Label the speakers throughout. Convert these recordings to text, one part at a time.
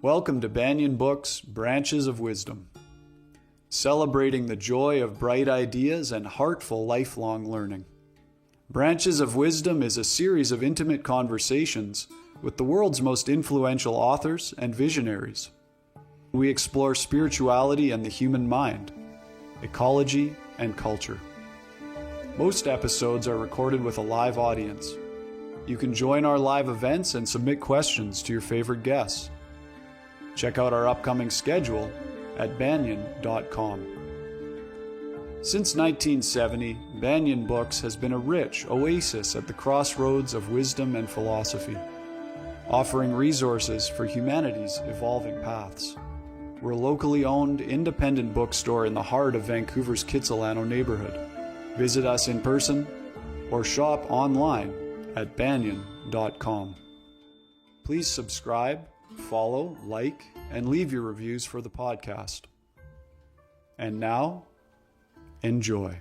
Speaker 1: Welcome to Banyan Books, Branches of Wisdom, celebrating the joy of bright ideas and heartful lifelong learning. Branches of Wisdom is a series of intimate conversations with the world's most influential authors and visionaries. We explore spirituality and the human mind, ecology and culture. Most episodes are recorded with a live audience. You can join our live events and submit questions to your favorite guests. Check out our upcoming schedule at banyan.com. Since 1970, Banyan Books has been a rich oasis at the crossroads of wisdom and philosophy, offering resources for humanity's evolving paths. We're a locally owned, independent bookstore in the heart of Vancouver's Kitsilano neighborhood. Visit us in person or shop online at banyan.com. Please subscribe, follow, like, and leave your reviews for the podcast. And now, enjoy.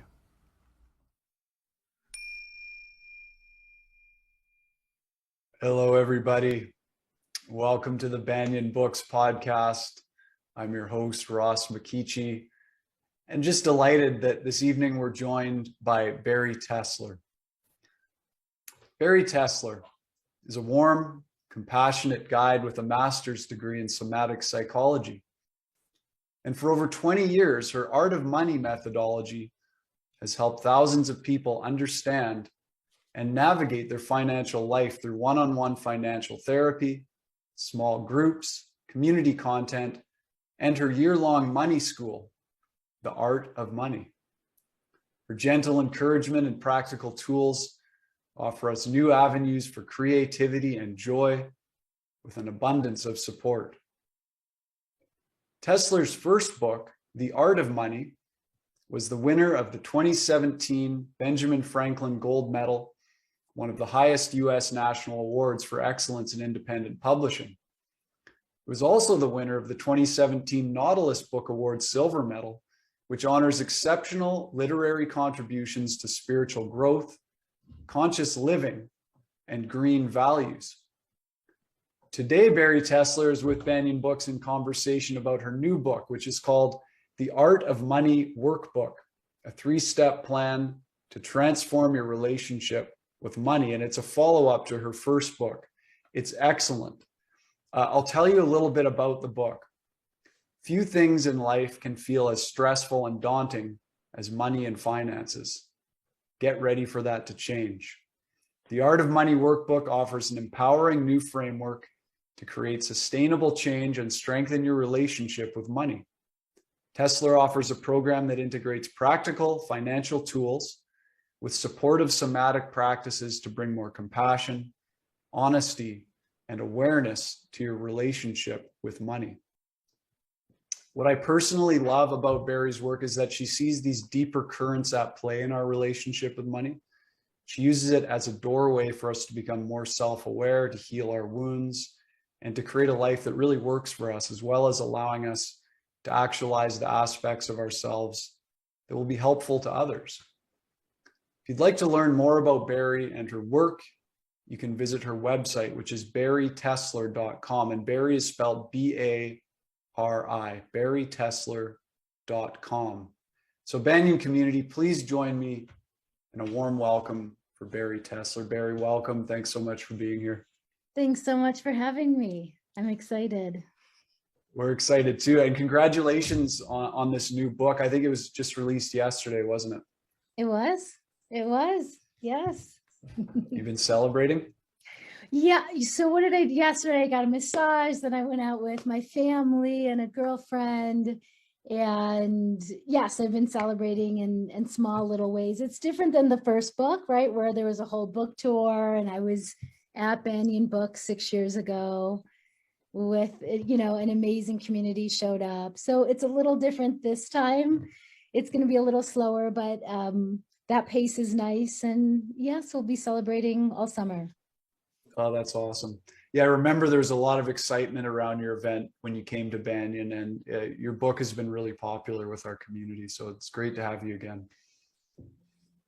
Speaker 1: Hello, everybody. Welcome to the Banyan Books podcast. I'm your host, Ross McKeechee, and just delighted that this evening we're joined by Bari Tessler. Bari Tessler is a warm, compassionate guide with a master's degree in somatic psychology. And for over 20 years, her Art of Money methodology has helped thousands of people understand and navigate their financial life through one-on-one financial therapy, small groups, community content, and her year-long money school, The Art of Money. Her gentle encouragement and practical tools offer us new avenues for creativity and joy with an abundance of support. Tessler's first book, The Art of Money, was the winner of the 2017 Benjamin Franklin Gold Medal, one of the highest U.S. national awards for excellence in independent publishing. It was also the winner of the 2017 Nautilus Book Award Silver Medal, which honors exceptional literary contributions to spiritual growth, conscious living, and green values. Today, Bari Tessler is with Banyan Books in conversation about her new book, which is called The Art of Money Workbook, a 3-step plan to transform your relationship with money. And it's a follow-up to her first book. It's excellent. I'll tell you a little bit about the book. Few things in life can feel as stressful and daunting as money and finances. Get ready for that to change. The Art of Money Workbook offers an empowering new framework to create sustainable change and strengthen your relationship with money. Tessler offers a program that integrates practical financial tools with supportive somatic practices to bring more compassion, honesty, and awareness to your relationship with money. What I personally love about Bari's work is that she sees these deeper currents at play in our relationship with money. She uses it as a doorway for us to become more self-aware, to heal our wounds, and to create a life that really works for us, as well as allowing us to actualize the aspects of ourselves that will be helpful to others. If you'd like to learn more about Bari and her work, you can visit her website, which is baritessler.com, and Bari is spelled B-A-R-I, baritessler.com. So Banyan community, please join me in a warm welcome for Bari Tessler. Bari, welcome. Thanks so much for being here.
Speaker 2: Thanks so much for having me. I'm excited.
Speaker 1: We're excited too. And congratulations on this new book. I think it was just released yesterday, wasn't it?
Speaker 2: It was. Yes.
Speaker 1: You've been celebrating?
Speaker 2: Yeah. So what did I do yesterday? I got a massage. Then I went out with my family and a girlfriend. And yes, I've been celebrating in small little ways. It's different than the first book, right? Where there was a whole book tour and I was at Banyan Books 6 years ago with, an amazing community showed up. So it's a little different this time. It's going to be a little slower, but that pace is nice. And yes, we'll be celebrating all summer.
Speaker 1: Oh, that's awesome. Yeah, I remember there was a lot of excitement around your event when you came to Banyan, and your book has been really popular with our community. So it's great to have you again.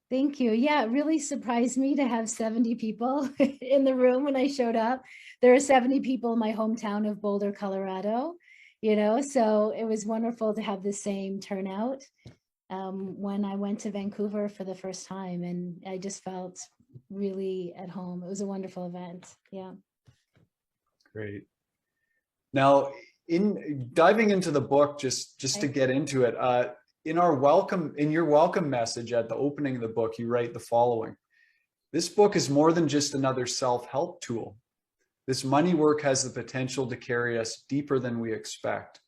Speaker 2: Thank you. Yeah, it really surprised me to have 70 people in the room when I showed up. there are 70 people in my hometown of Boulder, Colorado, so it was wonderful to have the same turnout when I went to Vancouver for the first time, and I just felt really at home. It was a wonderful event. Yeah.
Speaker 1: Great. Now, in diving into the book, just to get into it, in your welcome message at the opening of the book, you write the following: "This book is more than just another self-help tool. This money work has the potential to carry us deeper than we expect,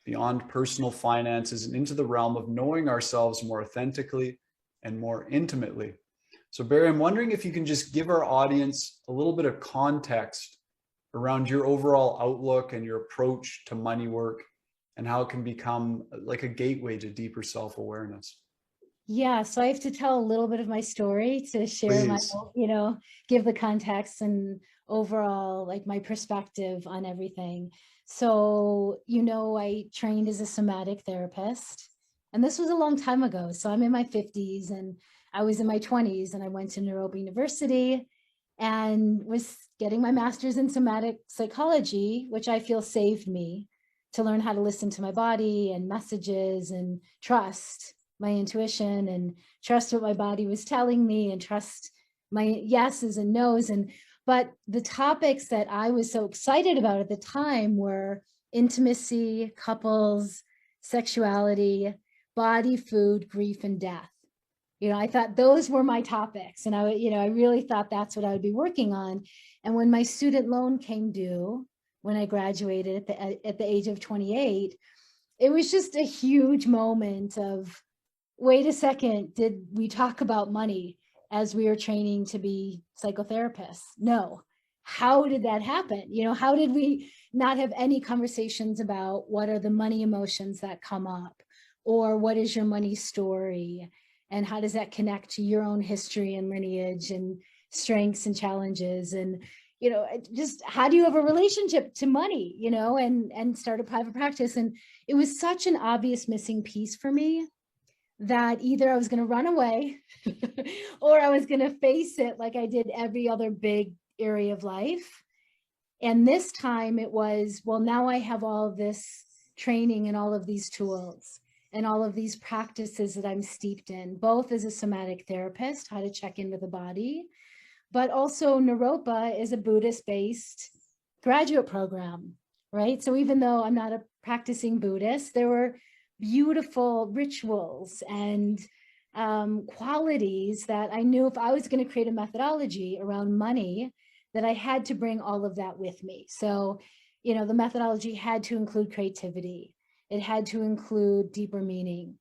Speaker 1: beyond personal finances and into the realm of knowing ourselves more authentically and more intimately." So Bari, I'm wondering if you can just give our audience a little bit of context around your overall outlook and your approach to money work, and how it can become like a gateway to deeper self-awareness.
Speaker 2: Yeah, so I have to tell a little bit of my story to share my,
Speaker 1: Please.
Speaker 2: give the context and overall like my perspective on everything. So, I trained as a somatic therapist, and this was a long time ago. So I'm in my 50s and I was in my 20s, and I went to Narobi University and was getting my master's in somatic psychology, which I feel saved me to learn how to listen to my body and messages and trust my intuition and trust what my body was telling me and trust my yeses and nos. But the topics that I was so excited about at the time were intimacy, couples, sexuality, body, food, grief, and death. I thought those were my topics, and I really thought that's what I would be working on. And when my student loan came due, when I graduated at the age of 28, it was just a huge moment of, wait a second, did we talk about money as we were training to be psychotherapists? No. How did that happen? How did we not have any conversations about what are the money emotions that come up, or what is your money story, and how does that connect to your own history and lineage and strengths and challenges, and just how do you have a relationship to money, and start a private practice. And it was such an obvious missing piece for me that either I was going to run away or I was going to face it like I did every other big area of life. And this time it was, well, now I have all of this training and all of these tools and all of these practices that I'm steeped in, both as a somatic therapist, how to check in with the body, but also Naropa is a Buddhist-based graduate program, right? So even though I'm not a practicing Buddhist, there were beautiful rituals and qualities that I knew if I was going to create a methodology around money, that I had to bring all of that with me. So, the methodology had to include creativity. It had to include deeper meaning.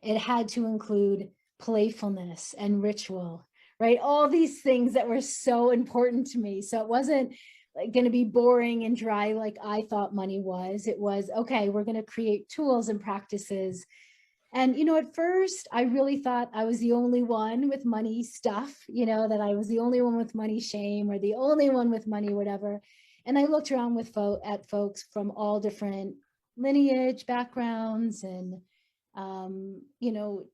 Speaker 2: It had to include playfulness and ritual, right? All these things that were so important to me. So it wasn't going to be boring and dry like I thought money was. It was, okay, we're going to create tools and practices. And, at first I really thought I was the only one with money stuff, that I was the only one with money shame or the only one with money, whatever. And I looked around at folks from all different lineage backgrounds and,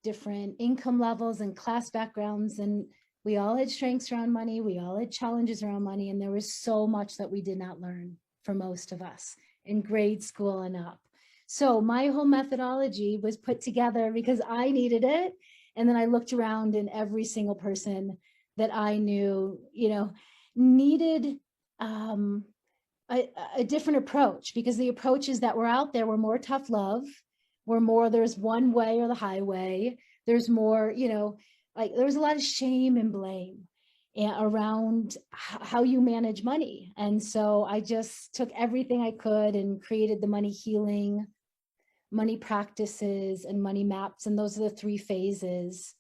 Speaker 2: different income levels and class backgrounds. And we all had strengths around money. We all had challenges around money. And there was so much that we did not learn for most of us in grade school and up. So my whole methodology was put together because I needed it. And then I looked around, and every single person that I knew, needed a different approach, because the approaches that were out there were more tough love, were more there's one way or the highway. There's more, there was a lot of shame and blame around how you manage money. And so I just took everything I could and created the money healing, money practices, and money maps. And those are the 3 phases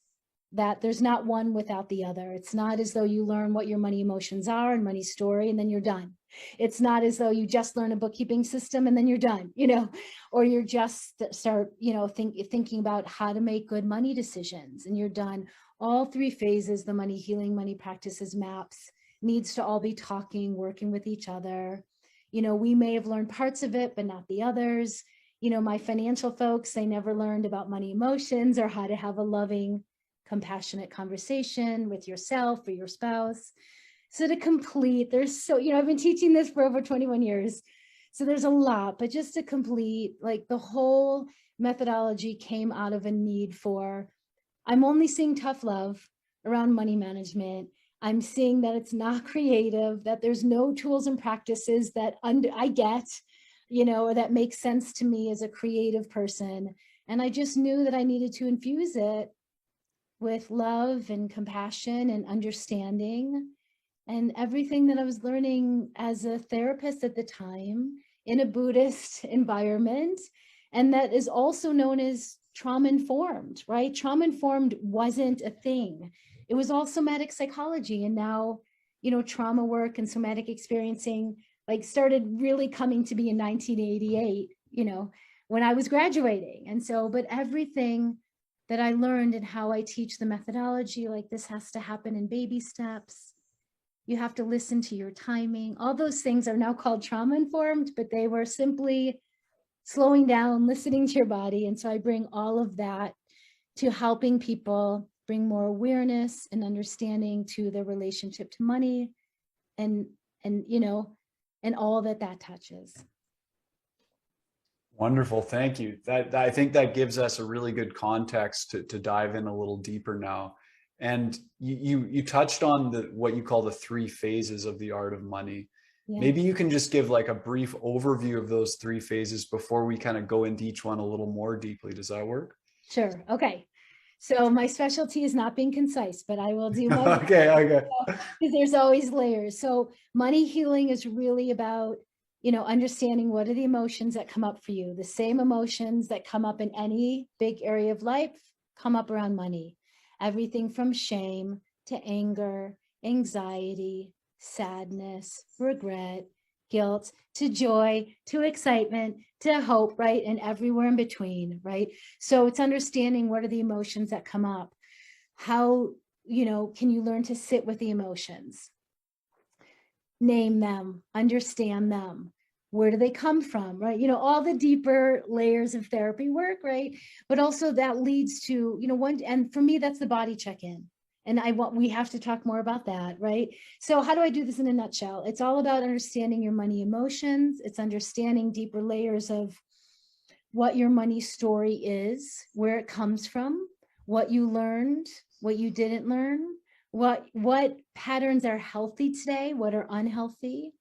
Speaker 2: that there's not one without the other. It's not as though you learn what your money emotions are and money story and then you're done. It's not as though you just learn a bookkeeping system and then you're done, or you're just start, thinking about how to make good money decisions and you're done. All 3 phases, the money healing, money practices, maps, needs to all be talking, working with each other. We may have learned parts of it, but not the others. My financial folks, they never learned about money emotions or how to have a loving, compassionate conversation with yourself or your spouse. So to complete, there's so, I've been teaching this for over 21 years. So there's a lot, but just to complete, like the whole methodology came out of a need for, I'm only seeing tough love around money management. I'm seeing that it's not creative, that there's no tools and practices that I get, or that makes sense to me as a creative person. And I just knew that I needed to infuse it with love and compassion and understanding and everything that I was learning as a therapist at the time in a Buddhist environment. And that is also known as trauma informed, right? Trauma informed wasn't a thing. It was all somatic psychology. And now, trauma work and somatic experiencing like started really coming to be in 1988, when I was graduating. And so, but everything that I learned and how I teach the methodology, like this has to happen in baby steps. You have to listen to your timing. All those things are now called trauma informed, but they were simply slowing down, listening to your body. And so I bring all of that to helping people bring more awareness and understanding to their relationship to money and all that touches.
Speaker 1: Wonderful. Thank you. I think that gives us a really good context to dive in a little deeper now. And you touched on what you call the 3 phases of the art of money. Yeah. Maybe you can just give like a brief overview of those 3 phases before we kind of go into each one a little more deeply. Does that work?
Speaker 2: Sure. Okay. So my specialty is not being concise, but I will do my
Speaker 1: okay.
Speaker 2: Because there's always layers. So money healing is really about understanding what are the emotions that come up for you. The same emotions that come up in any big area of life come up around money. Everything from shame to anger, anxiety, sadness, regret, guilt, to joy, to excitement, to hope, right? And everywhere in between, right? So it's understanding what are the emotions that come up. How, can you learn to sit with the emotions? Name them, understand them. Where do they come from, right? All the deeper layers of therapy work, right? But also that leads to, and for me, that's the body check-in. And we have to talk more about that, right? So how do I do this in a nutshell? It's all about understanding your money emotions. It's understanding deeper layers of what your money story is, where it comes from, what you learned, what you didn't learn, what patterns are healthy today, what are unhealthy.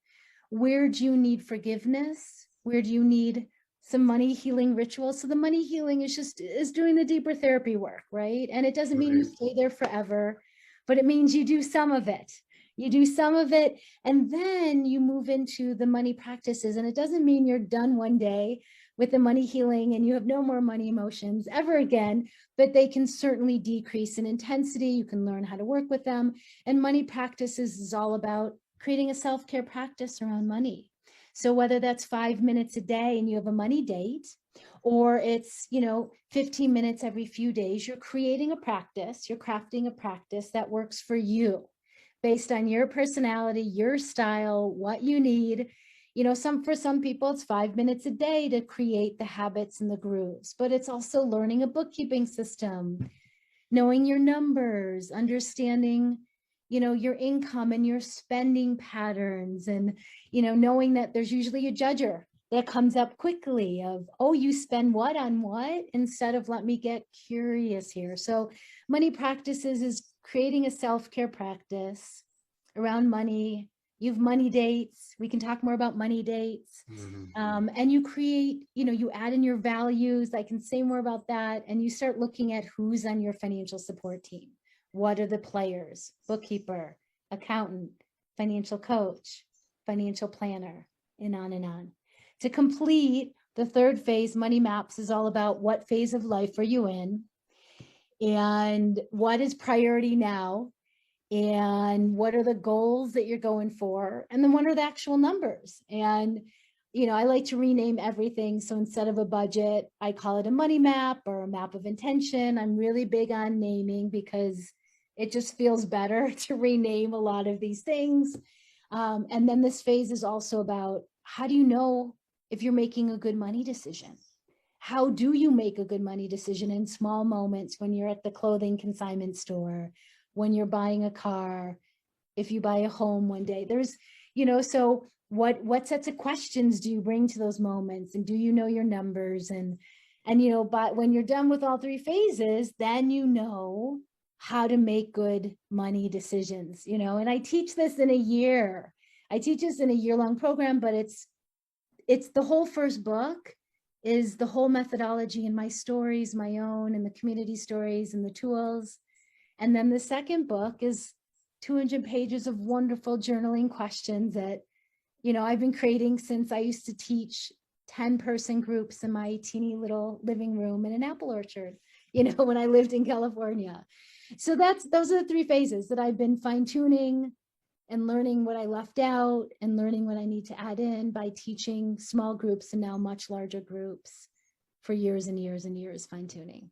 Speaker 2: Where do you need forgiveness? Where do you need some money healing rituals? So the money healing is doing the deeper therapy work, right? And it doesn't mean you stay there forever, but it means you do some of it. You do some of it, and then you move into the money practices. And it doesn't mean you're done one day with the money healing and you have no more money emotions ever again, but they can certainly decrease in intensity. You can learn how to work with them. And money practices is all about creating a self-care practice around money. So whether that's 5 minutes a day and you have a money date, or it's, 15 minutes every few days, you're creating a practice, you're crafting a practice that works for you based on your personality, your style, what you need. For some people, it's 5 minutes a day to create the habits and the grooves, but it's also learning a bookkeeping system, knowing your numbers, understanding your income and your spending patterns, and knowing that there's usually a judger that comes up quickly of, oh, you spend what on what, instead of let me get curious here. So money practices is creating a self-care practice around money. You have money dates. We can talk more about money dates. Mm-hmm. And you create, you add in your values. I can say more about that. And you start looking at who's on your financial support team. What are the players? Bookkeeper, accountant, financial coach, financial planner, and on and on. To complete the 3rd phase, money maps is all about what phase of life are you in and what is priority now and what are the goals that you're going for, and then what are the actual numbers. And I like to rename everything. So instead of a budget, I call it a money map or a map of intention. I'm really big on naming because it just feels better to rename a lot of these things. And then this phase is also about, how do you know if you're making a good money decision? How do you make a good money decision in small moments when you're at the clothing consignment store, when you're buying a car, if you buy a home one day. There's, so what sets of questions do you bring to those moments? And do you know your numbers? And but when you're done with all three phases, then you know how to make good money decisions, and I teach this in a year. I teach this in a year-long program, but it's the whole first book is the whole methodology and my stories, my own, and the community stories and the tools. And then the second book is 200 pages of wonderful journaling questions that, I've been creating since I used to teach 10-person groups in my teeny little living room in an apple orchard, when I lived in California. So those are the three phases that I've been fine-tuning and learning what I left out and learning what I need to add in by teaching small groups and now much larger groups for years and years and years, fine-tuning.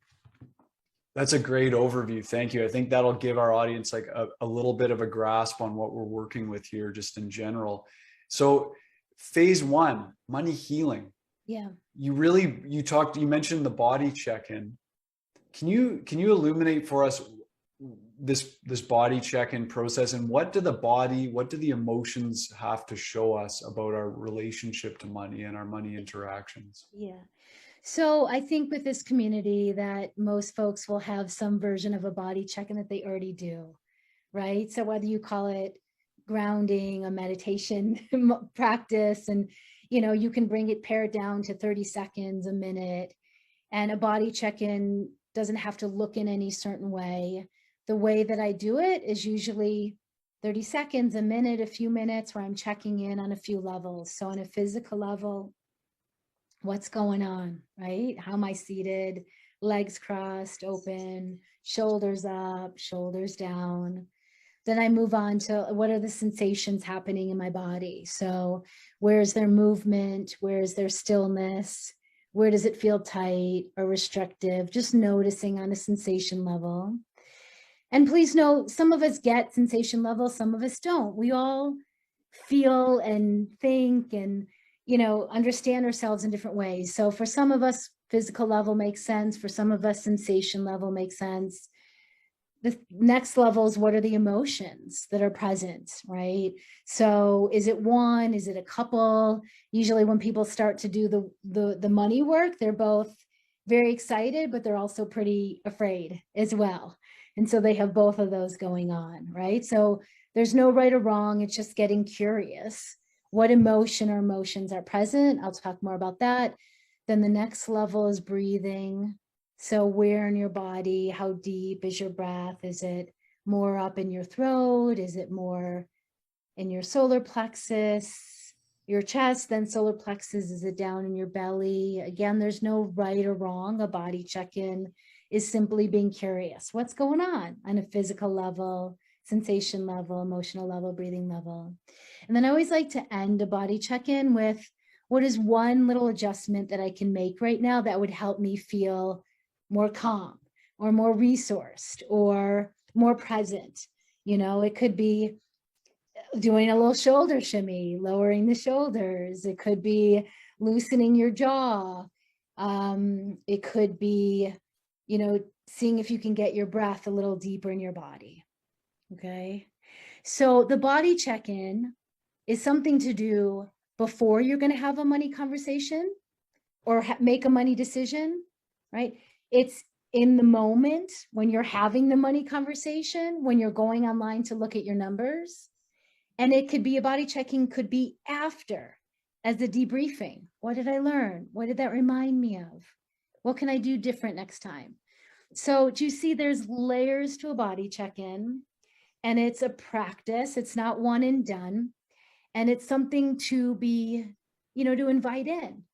Speaker 1: That's a great overview. Thank you. I think that'll give our audience like a little bit of a grasp on what we're working with here just in general. So phase one, money healing.
Speaker 2: Yeah.
Speaker 1: You mentioned the body check-in. Can you illuminate for us this body check-in process, and what do the emotions have to show us about our relationship to money and our money interactions?
Speaker 2: Yeah. So I think with this community that most folks will have some version of a body check-in that they already do, right? So whether you call it grounding, a meditation practice, and you can pare it down to 30 seconds, a minute, and a body check-in doesn't have to look in any certain way. The way that I do it is usually 30 seconds, a minute, a few minutes, where I'm checking in on a few levels. So on a physical level, what's going on, right? How am I seated? Legs crossed, open, shoulders up, shoulders down. Then I move on to what are the sensations happening in my body? So where's their movement? Where's their stillness? Where does it feel tight or restrictive? Just noticing on a sensation level. And please know, some of us get sensation level, some of us don't. We all feel and think and, understand ourselves in different ways. So for some of us, physical level makes sense. For some of us, sensation level makes sense. The next level is, what are the emotions that are present, right? So is it one? Is it a couple? Usually when people start to do the money work, they're both very excited, but they're also pretty afraid as well. And so they have both of those going on, right? So there's no right or wrong. It's just getting curious. What emotion or emotions are present? I'll talk more about that. Then the next level is breathing. So where in your body, how deep is your breath? Is it more up in your throat? Is it more in your solar plexus, your chest? Then solar plexus, is it down in your belly? Again, there's no right or wrong. A body check-in is simply being curious. What's going on a physical level, sensation level, emotional level, breathing level? And then I always like to end a body check-in with, what is one little adjustment that I can make right now that would help me feel more calm or more resourced or more present? It could be doing a little shoulder shimmy, lowering the shoulders. It could be loosening your jaw. It could be, seeing if you can get your breath a little deeper in your body. Okay. So the body check-in is something to do before you're going to have a money conversation or make a money decision, right? It's in the moment when you're having the money conversation, when you're going online to look at your numbers. And it could be, a body checking could be after, as a debriefing. What did I learn? What did that remind me of? What can I do different next time? So do you see there's layers to a body check-in, and it's a practice. It's not one and done. And it's something to be, to invite in.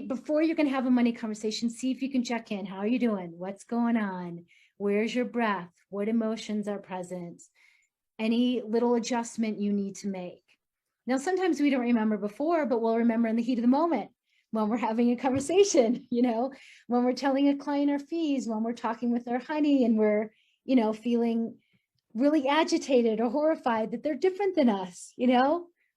Speaker 2: Before you can have a money conversation, see if you can check in. How are you doing? What's going on? Where's your breath? What emotions are present? Any little adjustment you need to make. Now, sometimes we don't remember before, but we'll remember in the heat of the moment when we're having a conversation, when we're telling a client our fees, when we're talking with our honey and we're, feeling really agitated or horrified that they're different than us,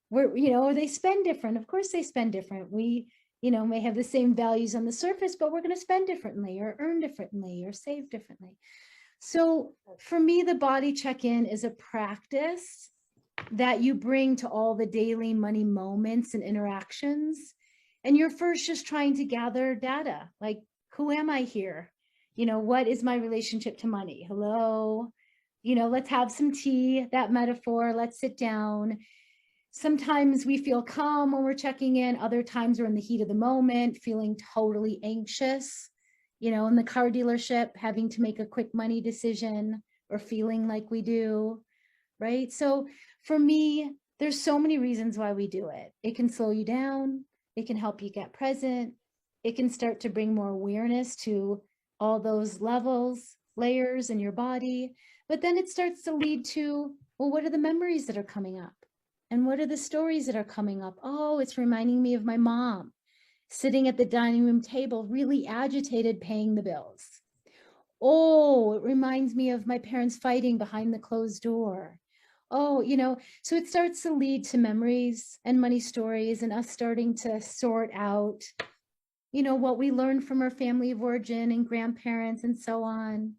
Speaker 2: or they spend different. Of course they spend different. We, may have the same values on the surface, but we're going to spend differently or earn differently or save differently. So for me, the body check-in is a practice that you bring to all the daily money moments and interactions. And you're first just trying to gather data, like, who am I here? What is my relationship to money? Hello, let's have some tea, that metaphor, let's sit down. Sometimes we feel calm when we're checking in. Other times we're in the heat of the moment, feeling totally anxious, in the car dealership, having to make a quick money decision, or feeling like we do, right? So for me, there's so many reasons why we do it. It can slow you down. It can help you get present. It can start to bring more awareness to all those levels, layers in your body. But then it starts to lead to, well, what are the memories that are coming up? And what are the stories that are coming up? Oh, it's reminding me of my mom sitting at the dining room table, really agitated, paying the bills. Oh, it reminds me of my parents fighting behind the closed door. Oh, so it starts to lead to memories and money stories, and us starting to sort out, what we learned from our family of origin and grandparents and so on.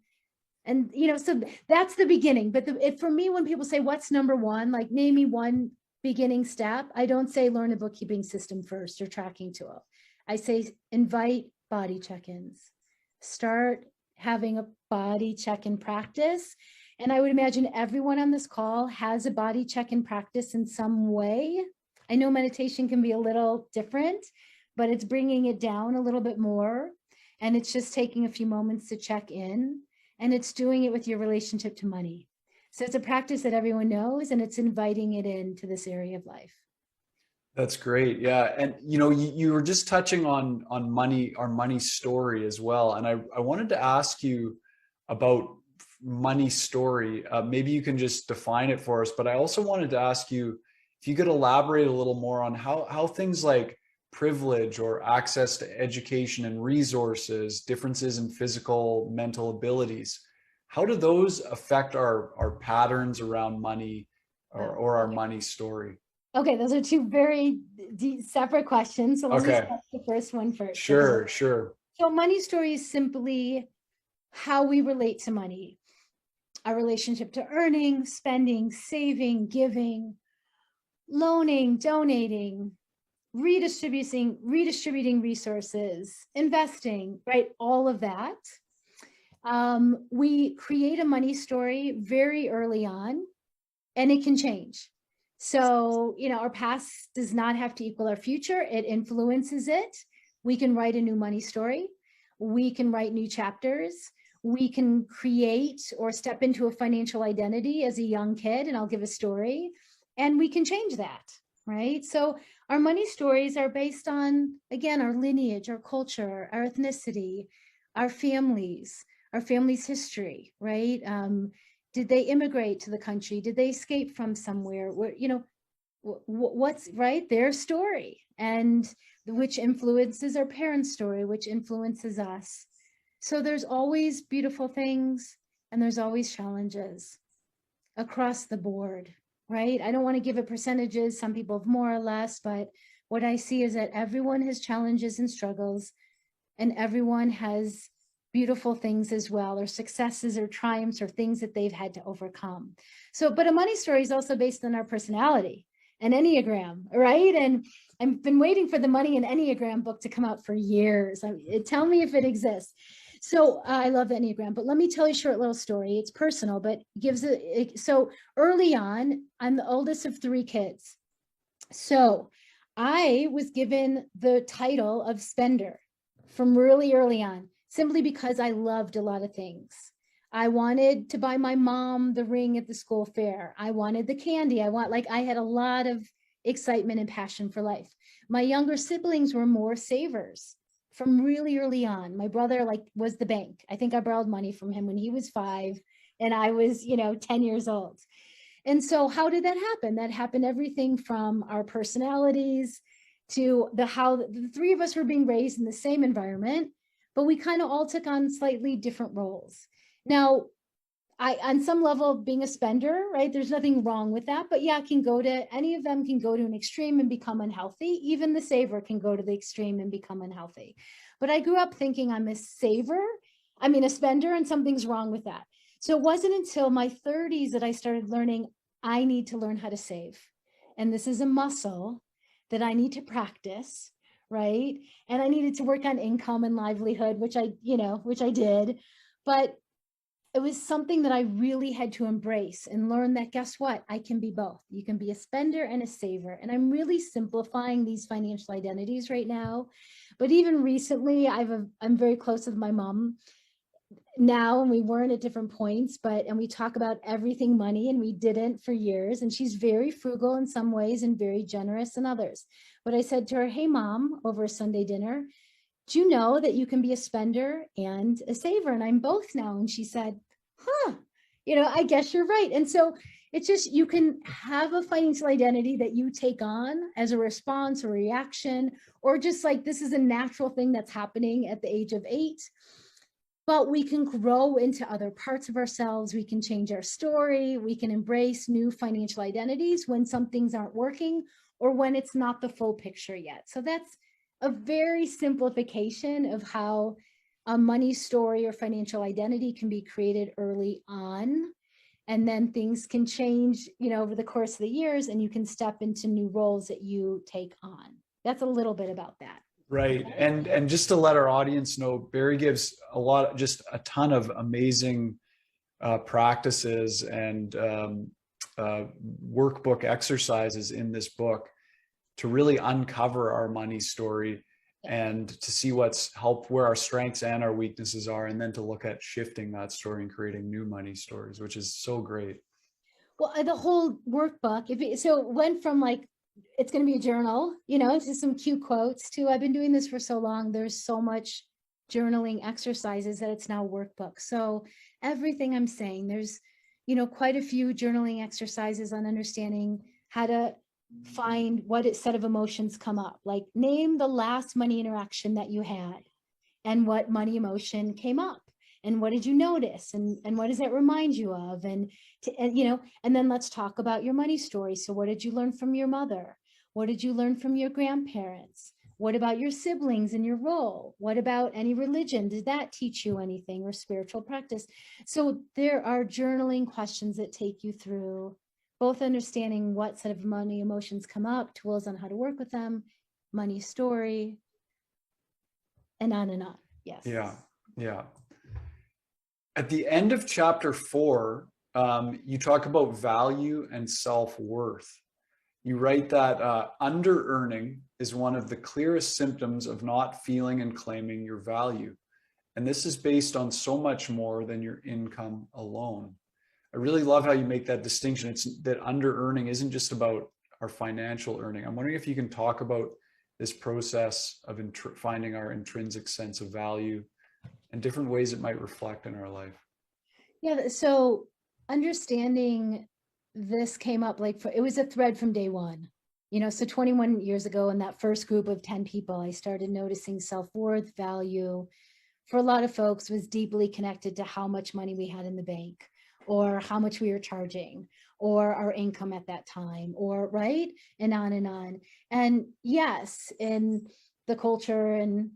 Speaker 2: And, so that's the beginning. But for me, when people say, what's number one, like, name me one beginning step, I don't say learn a bookkeeping system first or tracking tool. I say invite body check-ins. Start having a body check-in practice. And I would imagine everyone on this call has a body check-in practice in some way. I know meditation can be a little different, but it's bringing it down a little bit more. And it's just taking a few moments to check in. And it's doing it with your relationship to money. So it's a practice that everyone knows, and it's inviting it into this area of life.
Speaker 1: That's great. Yeah. And you were just touching on money, our money story as well. And I wanted to ask you about money story. Maybe you can just define it for us, but I also wanted to ask you if you could elaborate a little more on how things like privilege or access to education and resources, differences in physical, mental abilities, how do those affect our patterns around money or our money story?
Speaker 2: Okay, those are two very separate questions. So let me
Speaker 1: Okay.
Speaker 2: start the first one first.
Speaker 1: Sure,
Speaker 2: Okay?
Speaker 1: sure.
Speaker 2: So money story is simply how we relate to money, our relationship to earning, spending, saving, giving, loaning, donating, redistributing resources, investing, right? All of that. We create a money story very early on, and it can change. So, our past does not have to equal our future. It influences it. We can write a new money story. We can write new chapters. We can create or step into a financial identity as a young kid, and I'll give a story, and we can change that, right? So our money stories are based on, again, our lineage, our culture, our ethnicity, our families history, right? Did they immigrate to the country? Did they escape from somewhere? Where, what's right, their story, and which influences our parents' story, which influences us. So there's always beautiful things, and there's always challenges across the board, right? I don't want to give it percentages. Some people have more or less, but what I see is that everyone has challenges and struggles, and everyone has beautiful things as well, or successes or triumphs or things that they've had to overcome. So, but a money story is also based on our personality and Enneagram, right? And I've been waiting for the Money and Enneagram book to come out for years. Tell me if it exists. So I love the Enneagram, but let me tell you a short little story. It's personal, but gives it. So early on, I'm the oldest of 3 kids. So I was given the title of spender from really early on, simply because I loved a lot of things. I wanted to buy my mom the ring at the school fair. I wanted the candy. I had a lot of excitement and passion for life. My younger siblings were more savers from really early on. My brother was the bank. I think I borrowed money from him when he was 5 and I was, 10 years old. And so how did that happen? That happened everything from our personalities to how the 3 of us were being raised in the same environment, but we kind of all took on slightly different roles. Now, on some level, being a spender, right? There's nothing wrong with that, but yeah, any of them can go to an extreme and become unhealthy. Even the saver can go to the extreme and become unhealthy. But I grew up thinking I'm a spender, and something's wrong with that. So it wasn't until my 30s that I started learning I need to learn how to save. And this is a muscle that I need to practice, right? And I needed to work on income and livelihood, which I did. But it was something that I really had to embrace and learn that guess what? I can be both. You can be a spender and a saver. And I'm really simplifying these financial identities right now. But even recently, I'm very close with my mom now, and we weren't at different points, and we talk about everything money, and we didn't for years. And she's very frugal in some ways and very generous in others. But I said to her, hey, mom, over a Sunday dinner, do you know that you can be a spender and a saver? And I'm both now. And she said, huh, I guess you're right. And so it's just, you can have a financial identity that you take on as a response or reaction, or just like, this is a natural thing that's happening at the age of 8. But we can grow into other parts of ourselves. We can change our story. We can embrace new financial identities when some things aren't working or when it's not the full picture yet. So that's a very simplification of how a money story or financial identity can be created early on. And then things can change, over the course of the years, and you can step into new roles that you take on. That's a little bit about that.
Speaker 1: Right. And just to let our audience know, Bari gives just a ton of amazing practices and workbook exercises in this book to really uncover our money story and to see where our strengths and our weaknesses are, and then to look at shifting that story and creating new money stories, which is so great.
Speaker 2: Well, the whole workbook, so it went from like, it's going to be a journal, to some cute quotes to, I've been doing this for so long, there's so much journaling exercises that it's now a workbook. So everything I'm saying, there's, quite a few journaling exercises on understanding how to find what set of emotions come up. Like, name the last money interaction that you had and what money emotion came up. And what did you notice? And what does that remind you of? And then let's talk about your money story. So what did you learn from your mother? What did you learn from your grandparents? What about your siblings and your role? What about any religion? Did that teach you anything, or spiritual practice? So there are journaling questions that take you through both understanding what set of money emotions come up, tools on how to work with them, money story, and on and on. Yes.
Speaker 1: Yeah. Yeah. At the end of chapter 4, you talk about value and self-worth. You write that under-earning is one of the clearest symptoms of not feeling and claiming your value. And this is based on so much more than your income alone. I really love how you make that distinction. It's that under-earning isn't just about our financial earning. I'm wondering if you can talk about this process of finding our intrinsic sense of value and different ways it might reflect in our life.
Speaker 2: Yeah, so understanding this came up it was a thread from day one. So 21 years ago, in that first group of 10 people, I started noticing self-worth, value, for a lot of folks, was deeply connected to how much money we had in the bank, or how much we were charging, or our income at that time, or right, and on and on. And yes, in the culture and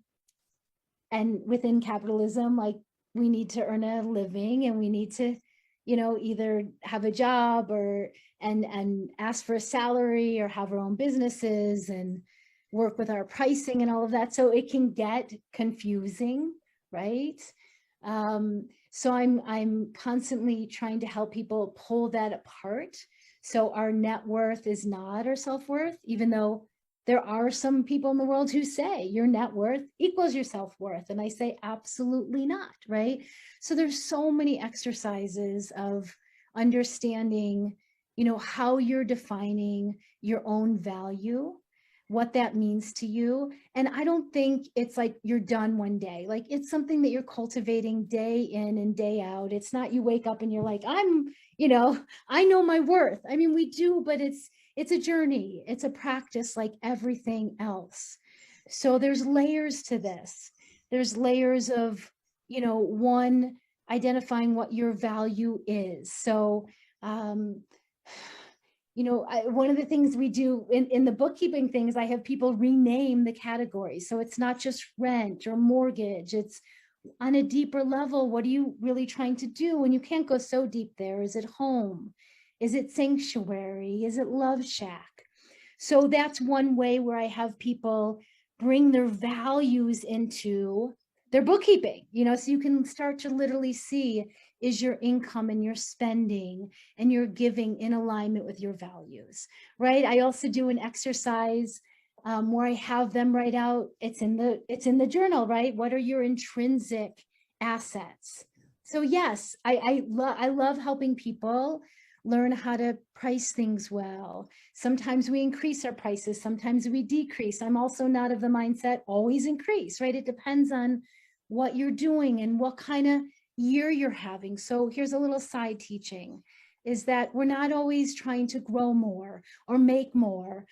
Speaker 2: within capitalism, like, we need to earn a living, and we need to, either have a job and ask for a salary, or have our own businesses and work with our pricing and all of that. So it can get confusing, right? So I'm constantly trying to help people pull that apart. So our net worth is not our self-worth, even though there are some people in the world who say your net worth equals your self-worth. And I say, absolutely not, right? So there's so many exercises of understanding, how you're defining your own value, what that means to you. And I don't think it's like you're done one day. Like, it's something that you're cultivating day in and day out. It's not you wake up and you're like, I know my worth. I mean, we do, but it's a journey. It's a practice like everything else. So there's layers to this. There's layers of, one, identifying what your value is. So, one of the things we do in the bookkeeping things, I have people rename the categories. So it's not just rent or mortgage. It's on a deeper level. What are you really trying to do? And you can't go so deep there. Is it home? Is it Sanctuary? Is it Love Shack? So that's one way where I have people bring their values into their bookkeeping, so you can start to literally see, is your income and your spending and your giving in alignment with your values, right? I also do an exercise where I have them write out, it's in the journal, right? What are your intrinsic assets? So yes, I love helping people learn how to price things well. Sometimes we increase our prices, sometimes we decrease. I'm also not of the mindset always increase, right? It depends on what you're doing and what kind of year you're having. So here's a little side teaching, is that we're not always trying to grow more or make more.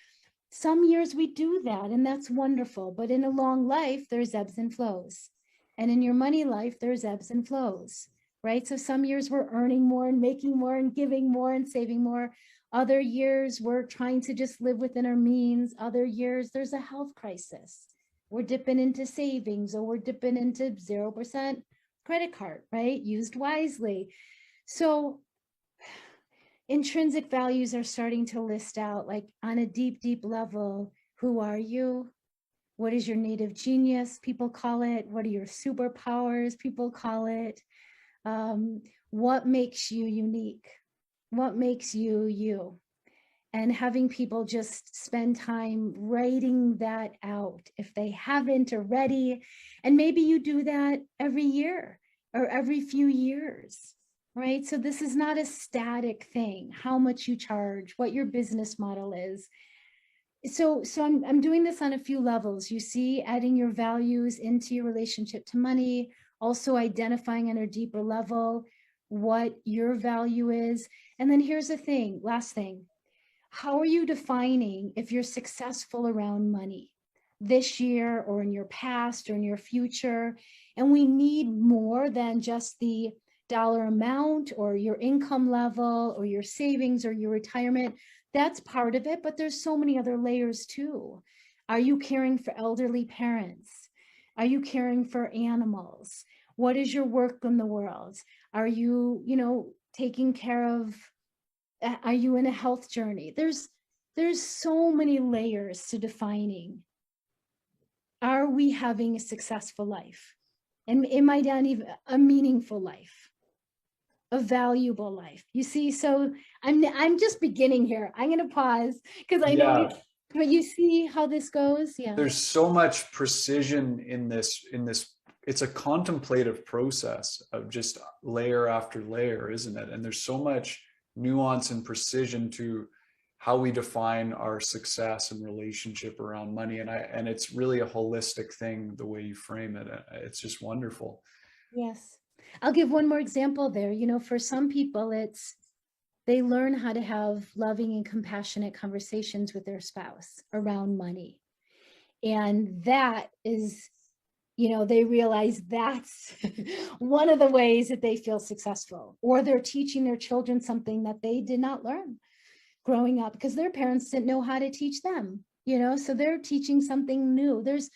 Speaker 2: Some years we do that, and that's wonderful. But in a long life, there's ebbs and flows. And in your money life, there's ebbs and flows, right? So some years we're earning more and making more and giving more and saving more. Other years we're trying to just live within our means. Other years there's a health crisis. We're dipping into savings, or we're dipping into 0% credit card, right? Used wisely. So intrinsic values are starting to list out, like on a deep, deep level, who are you? What is your native genius? People call it. What are your superpowers? People call it. What makes you unique? What makes you you? And having people just spend time writing that out if they haven't already. And maybe you do that every year or every few years, right? So this is not a static thing, how much you charge, what your business model is. So I'm doing this on a few levels. You see, adding your values into your relationship to money, also identifying on a deeper level what your value is. And then here's the thing, last thing. How are you defining if you're successful around money this year or in your past or in your future? And we need more than just the dollar amount or your income level or your savings or your retirement. That's part of it, but there's so many other layers too. Are you caring for elderly parents? Are you caring for animals? What is your work in the world? Are you, taking care of, are you in a health journey? There's so many layers to defining. Are we having a successful life? And am I down even a meaningful life? A valuable life? You see, so I'm just beginning here. I'm going to pause because I know, but you see how this goes. Yeah.
Speaker 1: There's so much precision in this. It's a contemplative process of just layer after layer, isn't it? And there's so much nuance and precision to how we define our success and relationship around money. And it's really a holistic thing, the way you frame it. It's just wonderful.
Speaker 2: Yes. I'll give one more example there. For some people, they learn how to have loving and compassionate conversations with their spouse around money. And that is, they realize that's one of the ways that they feel successful, or they're teaching their children something that they did not learn growing up because their parents didn't know how to teach them, so they're teaching something new. There's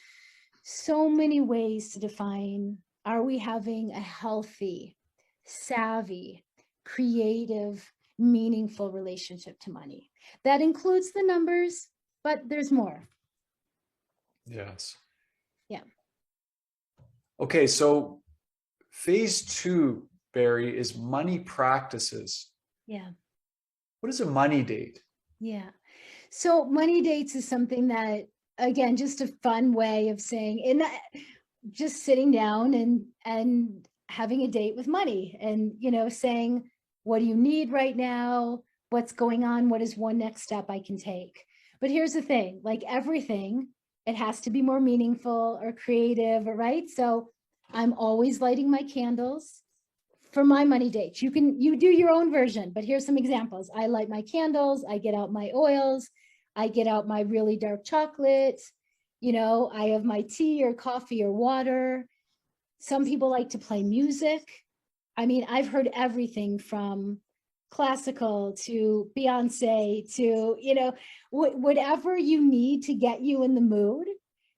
Speaker 2: so many ways to define, are we having a healthy, savvy, creative, meaningful relationship to money? That includes the numbers, but there's more.
Speaker 1: Yes.
Speaker 2: Yeah.
Speaker 1: Okay, so phase 2, Bari, is money practices.
Speaker 2: Yeah.
Speaker 1: What is a money date?
Speaker 2: Yeah. So money dates is something that, again, just a fun way of saying, and just sitting down and having a date with money and, saying, what do you need right now? What's going on? What is one next step I can take? But here's the thing, like everything, it has to be more meaningful or creative, right? So I'm always lighting my candles for my money dates. You do your own version, but here's some examples. I light my candles, I get out my oils, I get out my really dark chocolate, I have my tea or coffee or water. Some people like to play music. I mean, I've heard everything from classical to Beyonce to, whatever you need to get you in the mood.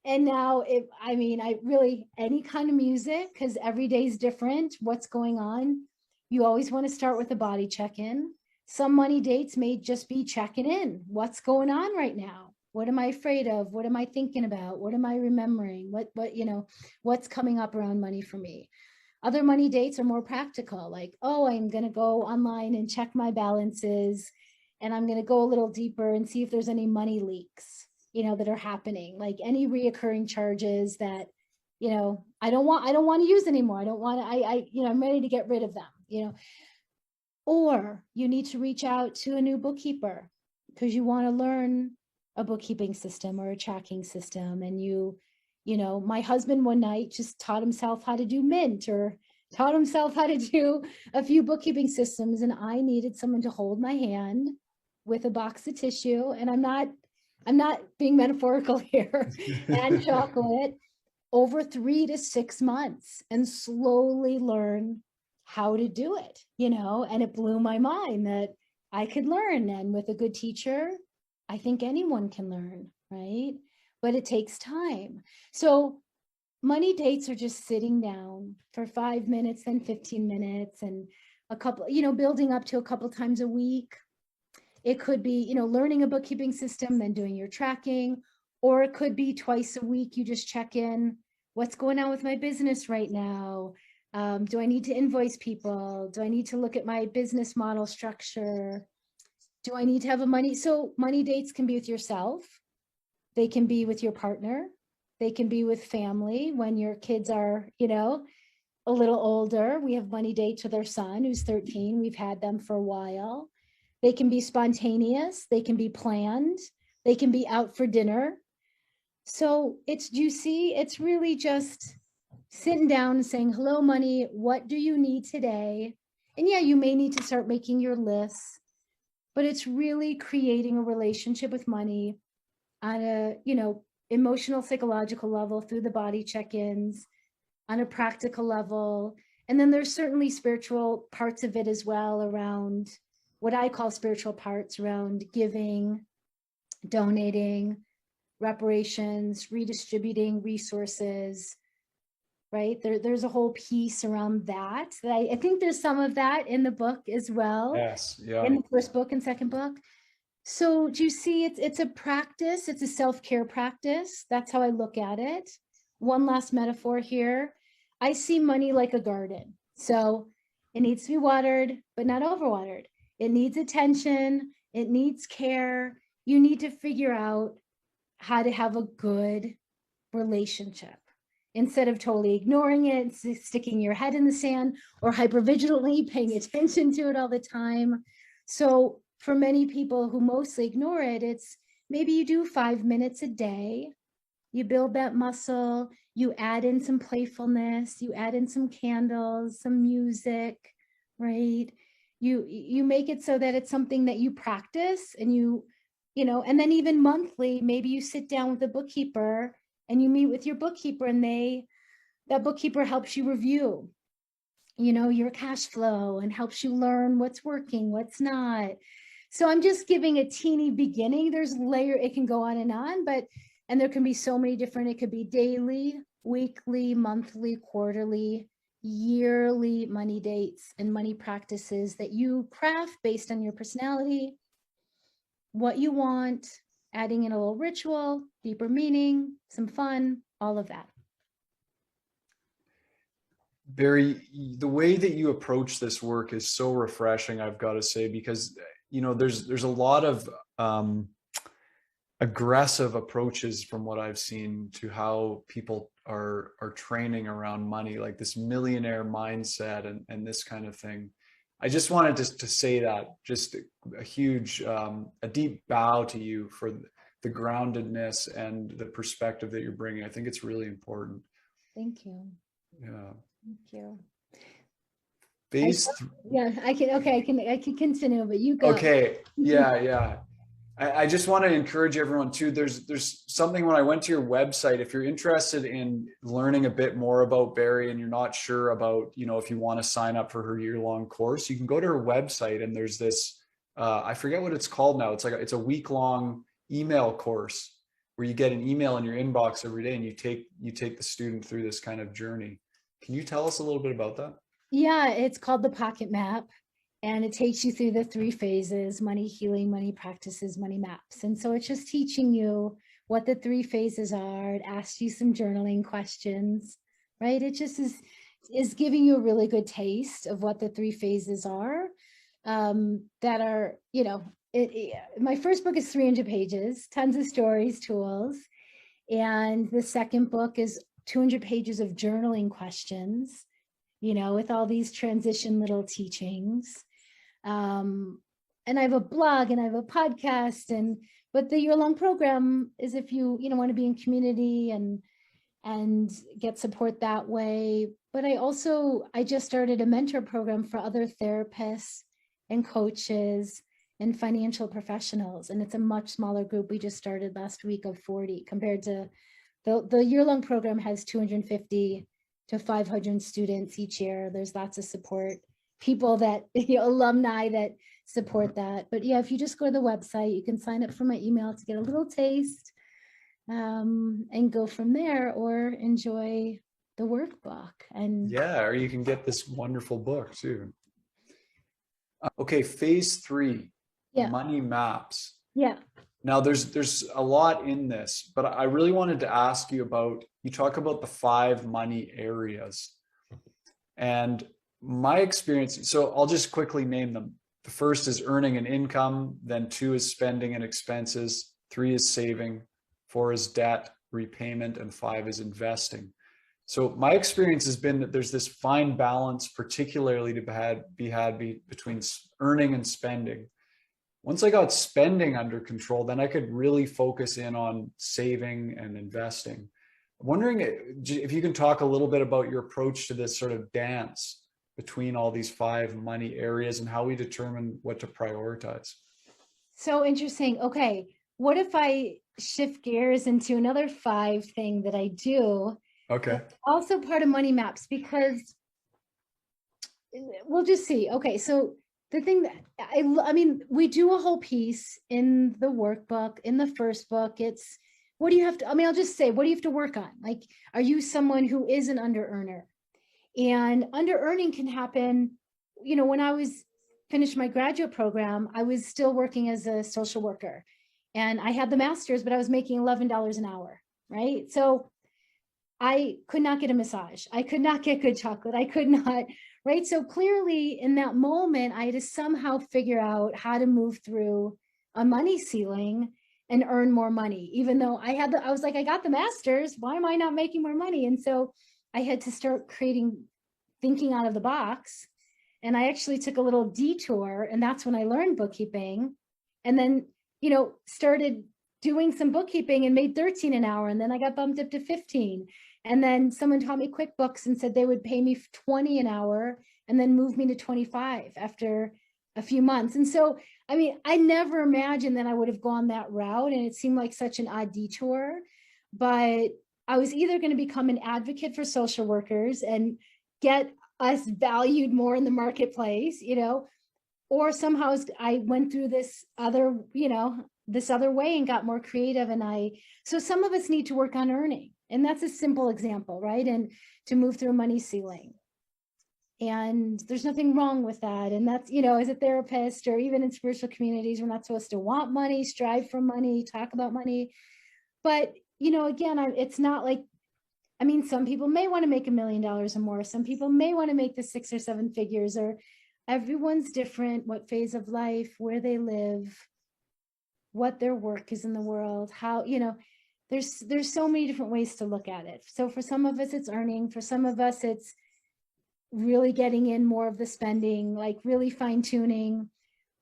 Speaker 2: And now, any kind of music, because every day is different. What's going on? You always want to start with a body check-in. Some money dates may just be checking in. What's going on right now? What am I afraid of? What am I thinking about? What am I remembering? What's coming up around money for me? Other money dates are more practical, like, oh, I'm going to go online and check my balances, and I'm going to go a little deeper and see if there's any money leaks, that are happening, like any reoccurring charges that, I don't want to use anymore. I don't want to, I'm ready to get rid of them. Or you need to reach out to a new bookkeeper because you want to learn a bookkeeping system or a tracking system. And my husband one night just taught himself how to do Mint, or taught himself how to do a few bookkeeping systems. And I needed someone to hold my hand with a box of tissue. And I'm not being metaphorical here, and chocolate over 3 to 6 months, and slowly learn how to do it, and it blew my mind that I could learn. And with a good teacher, I think anyone can learn, right? But it takes time. So money dates are just sitting down for 5 minutes, then 15 minutes, and a couple, building up to a couple times a week. It could be, learning a bookkeeping system, then doing your tracking, or it could be twice a week. You just check in. What's going on with my business right now? Do I need to invoice people? Do I need to look at my business model structure? Do I need to have so money dates can be with yourself. They can be with your partner. They can be with family when your kids are, a little older. We have money dates with our son who's 13. We've had them for a while. They can be spontaneous. They can be planned. They can be out for dinner. So it's really just sitting down and saying, hello, money, what do you need today? And yeah, you may need to start making your lists, but it's really creating a relationship with money on a, emotional, psychological level through the body check-ins, on a practical level. And then there's certainly spiritual parts of it as well, around what I call spiritual parts, around giving, donating, reparations, redistributing resources, right? There's a whole piece around that. I think there's some of that in the book as well.
Speaker 1: Yes. Yeah.
Speaker 2: In the first book and second book. So do you see, it's a practice, it's a self-care practice. That's how I look at it. One last metaphor here. I see money like a garden. So it needs to be watered, but not overwatered. It needs attention. It needs care. You need to figure out how to have a good relationship instead of totally ignoring it, sticking your head in the sand, or hypervigilantly paying attention to it all the time. So for many people who mostly ignore it, it's maybe you do 5 minutes a day, you build that muscle, you add in some playfulness, you add in some candles, some music, right? You make it so that it's something that you practice, and and then even monthly, maybe you sit down with a bookkeeper and you meet with your bookkeeper, and that bookkeeper helps you review, your cash flow, and helps you learn what's working, what's not. So I'm just giving a teeny beginning. There's it can go on, and there can be so many different, it could be daily, weekly, monthly, quarterly, yearly money dates and money practices that you craft based on your personality, what you want, adding in a little ritual, deeper meaning, some fun, all of that.
Speaker 1: Barry, the way that you approach this work is so refreshing, I've got to say, because there's a lot of aggressive approaches from what I've seen to how people are training around money, like this millionaire mindset and this kind of thing. I just wanted to say that, just a huge, a deep bow to you for the groundedness and the perspective that you're bringing. I think it's really important.
Speaker 2: Thank you.
Speaker 1: Yeah.
Speaker 2: Thank you. I can continue, but you go.
Speaker 1: Okay. Yeah. I just want to encourage everyone too. There's something, when I went to your website, if you're interested in learning a bit more about Bari and you're not sure about, if you want to sign up for her year-long course, you can go to her website, and there's this, I forget what it's called now. It's a week-long email course where you get an email in your inbox every day, and you take the student through this kind of journey. Can you tell us a little bit about that?
Speaker 2: Yeah, it's called the Pocket Map. And it takes you through the 3 phases: money healing, money practices, money maps. And so it's just teaching you what the 3 phases are. It asks you some journaling questions, right? It just is giving you a really good taste of what the 3 phases are, that are, my first book is 300 pages, tons of stories, tools. And the second book is 200 pages of journaling questions, with all these transition little teachings. And I have a blog and I have a podcast, but the year-long program is if you want to be in community and get support that way. But I just started a mentor program for other therapists and coaches and financial professionals. And it's a much smaller group. We just started last week of 40 compared to the year-long program has 250 to 500 students each year. There's lots of support, people that, alumni that support that. But yeah, if you just go to the website, you can sign up for my email to get a little taste, and go from there, or enjoy the workbook. And
Speaker 1: Yeah, or you can get this wonderful book too. Okay, phase 3,
Speaker 2: yeah,
Speaker 1: money maps.
Speaker 2: yeah.
Speaker 1: Now there's a lot in this, but I really wanted to ask you about, you talk about the 5 money areas. And my experience, so I'll just quickly name them. The first is earning an income, then 2 is spending and expenses, 3 is saving, 4 is debt repayment, and 5 is investing. So my experience has been that there's this fine balance, particularly to be had between earning and spending. Once I got spending under control, then I could really focus in on saving and investing. I'm wondering if you can talk a little bit about your approach to this sort of dance between all these 5 money areas and how we determine what to prioritize.
Speaker 2: So interesting. Okay, what if I shift gears into another 5 thing that I do?
Speaker 1: Okay.
Speaker 2: Also part of money maps, because we'll just see. Okay, so the thing that I mean, we do a whole piece in the workbook, in the first book. It's what do you have to, I'll just say, what do you have to work on? Like, are you someone who is an under earner? And under earning can happen, when I finished my graduate program, I was still working as a social worker, and I had the master's, but I was making $11 an hour, right? So I could not get a massage. I could not get good chocolate. I could not, right? So clearly in that moment, I had to somehow figure out how to move through a money ceiling and earn more money, even though I was like, I got the master's, why am I not making more money? And so I had to start thinking out of the box. And I actually took a little detour, and that's when I learned bookkeeping. And then, started doing some bookkeeping and made 13 an hour. And then I got bumped up to 15. And then someone taught me QuickBooks and said they would pay me 20 an hour and then move me to 25 after a few months. And so, I never imagined that I would have gone that route. And it seemed like such an odd detour, but I was either going to become an advocate for social workers and get us valued more in the marketplace, or somehow I went through this other way and got more creative. So some of us need to work on earning. And that's a simple example, right? And to move through a money ceiling. And there's nothing wrong with that. And that's, as a therapist or even in spiritual communities, we're not supposed to want money, strive for money, talk about money. But, again, it's not like, some people may want to make $1 million or more. Some people may want to make the 6 or 7 figures, or everyone's different, what phase of life, where they live, what their work is in the world, how, there's so many different ways to look at it. So for some of us, it's earning. For some of us, it's really getting in more of the spending, like really fine tuning,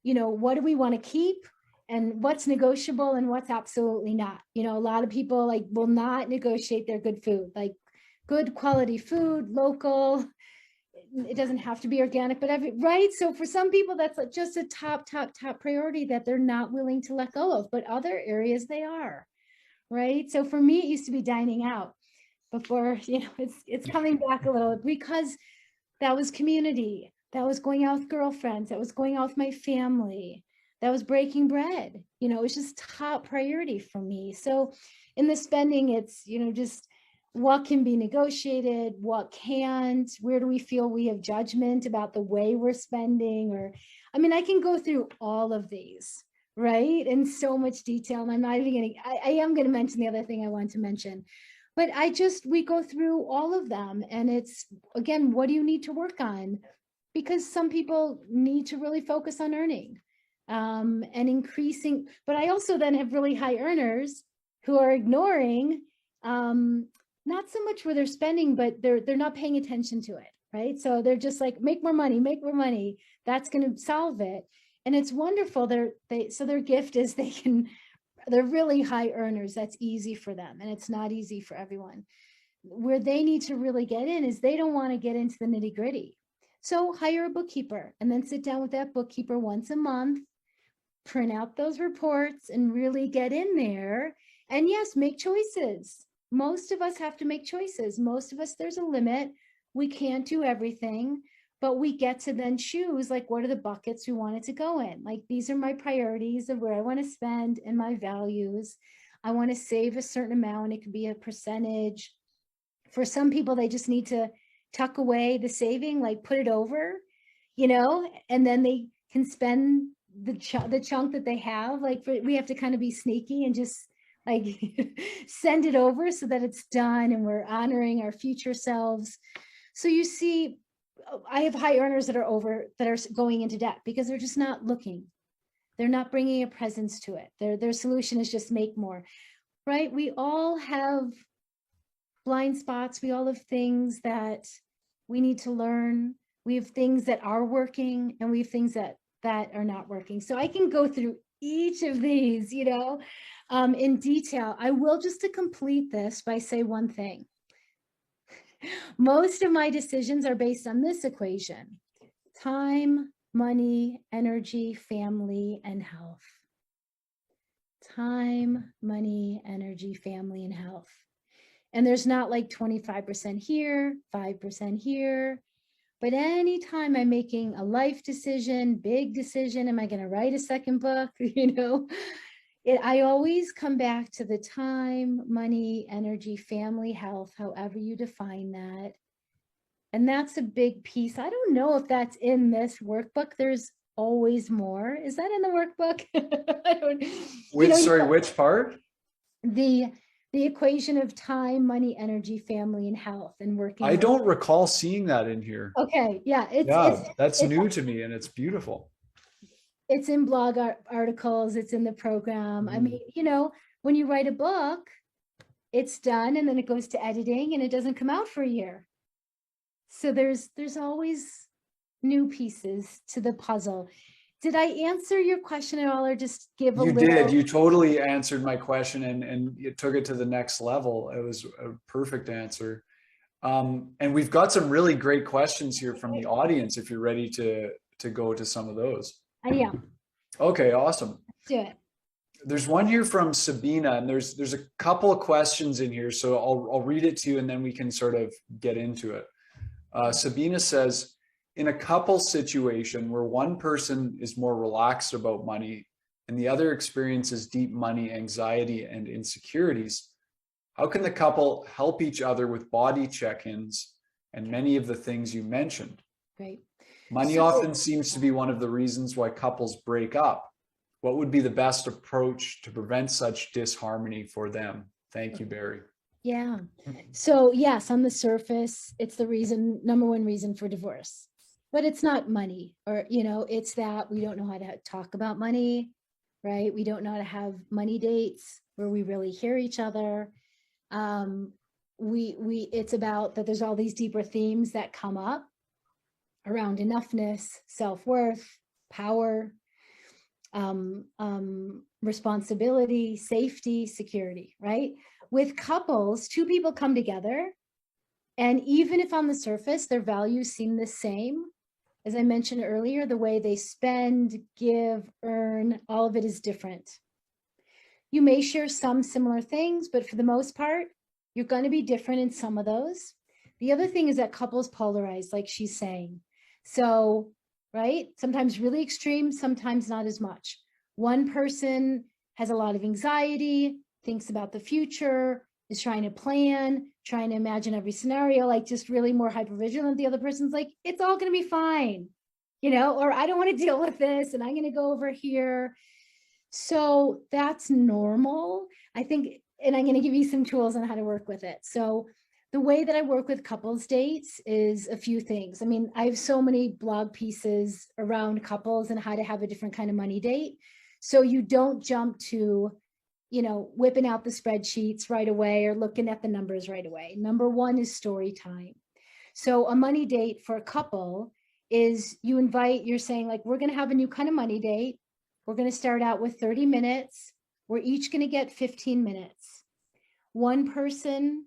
Speaker 2: what do we want to keep and what's negotiable and what's absolutely not. A lot of people will not negotiate their good food, like good quality food, local. It doesn't have to be organic, but right. So for some people, that's just a top priority that they're not willing to let go of, but other areas they are. Right. So for me, it used to be dining out before, it's coming back a little, because that was community. That was going out with girlfriends. That was going out with my family. That was breaking bread. It was just top priority for me. So in the spending, it's, just what can be negotiated, what can't, where do we feel we have judgment about the way we're spending, or, I mean, I can go through all of these, right? In so much detail. And I'm not even going to, I am going to mention the other thing I want to mention, but we go through all of them. And it's, again, what do you need to work on? Because some people need to really focus on earning and increasing, but I also then have really high earners who are ignoring, not so much where they're spending, but they're not paying attention to it, right? So they're just like, make more money, make more money. That's going to solve it. And it's wonderful. So their gift is they're really high earners. That's easy for them. And it's not easy for everyone. Where they need to really get in is they don't want to get into the nitty gritty. So hire a bookkeeper and then sit down with that bookkeeper once a month, print out those reports and really get in there. And yes, make choices. Most of us have to make choices. Most of us, there's a limit. We can't do everything, but we get to then choose, like, what are the buckets we want it to go in? Like, these are my priorities of where I want to spend and my values. I want to save a certain amount. It could be a percentage. For some people, they just need to tuck away the saving, like put it over, and then they can spend the chunk that they have. Like, we have to kind of be sneaky and just like send it over so that it's done and we're honoring our future selves. So you see, I have high earners that are going into debt because they're just not looking. They're not bringing a presence to it. Their solution is just make more, right? We all have blind spots. We all have things that we need to learn. We have things that are working and we have things that are not working. So I can go through each of these, in detail. I will, just to complete this, by say one thing. Most of my decisions are based on this equation: time, money, energy, family, and health. Time, money, energy, family, and health. And there's not like 25% here, 5% here. But anytime I'm making a life decision, big decision, am I going to write a second book? I always come back to the time, money, energy, family, health, however you define that. And that's a big piece. I don't know if that's in this workbook. There's always more. Is that in the workbook? I don't.
Speaker 1: Which part?
Speaker 2: The equation of time, money, energy, family, and health, and working.
Speaker 1: I don't recall seeing that in here.
Speaker 2: Okay, yeah,
Speaker 1: that's new to me, and it's beautiful.
Speaker 2: It's in blog articles. It's in the program. I mean, when you write a book, it's done, and then it goes to editing, and it doesn't come out for a year. So there's always new pieces to the puzzle. Did I answer your question at all, or just give a little?
Speaker 1: You did. You totally answered my question, and you took it to the next level. It was a perfect answer. And we've got some really great questions here from the audience, if you're ready to go to some of those.
Speaker 2: I am.
Speaker 1: Okay, awesome.
Speaker 2: Let's do it.
Speaker 1: There's one here from Sabina, and there's a couple of questions in here, so I'll read it to you, and then we can sort of get into it. Sabina says, in a couple situation where one person is more relaxed about money and the other experiences deep money anxiety and insecurities, how can the couple help each other with body check-ins and many of the things you mentioned?
Speaker 2: Great.
Speaker 1: Money often seems to be one of the reasons why couples break up. What would be the best approach to prevent such disharmony for them? Thank you, Bari.
Speaker 2: Yeah. So yes, on the surface, it's the number one reason for divorce. But it's not money, or, it's that we don't know how to talk about money, right? We don't know how to have money dates where we really hear each other. It's about that there's all these deeper themes that come up around enoughness, self-worth, power, responsibility, safety, security, right? With couples, two people come together, and even if on the surface their values seem the same, as I mentioned earlier, the way they spend, give, earn, all of it is different. You may share some similar things, but for the most part, you're going to be different in some of those. The other thing is that couples polarize, like she's saying. So, right, sometimes really extreme, sometimes not as much. One person has a lot of anxiety, thinks about the future, is trying to plan, trying to imagine every scenario, like just really more hypervigilant. The other person's like, it's all going to be fine, or I don't want to deal with this and I'm going to go over here. So that's normal, I think. And I'm going to give you some tools on how to work with it. So the way that I work with couples dates is a few things. I mean, I have so many blog pieces around couples and how to have a different kind of money date. So you don't jump to, whipping out the spreadsheets right away or looking at the numbers right away. Number one is story time. So a money date for a couple is you're saying like, we're going to have a new kind of money date. We're going to start out with 30 minutes. We're each going to get 15 minutes. One person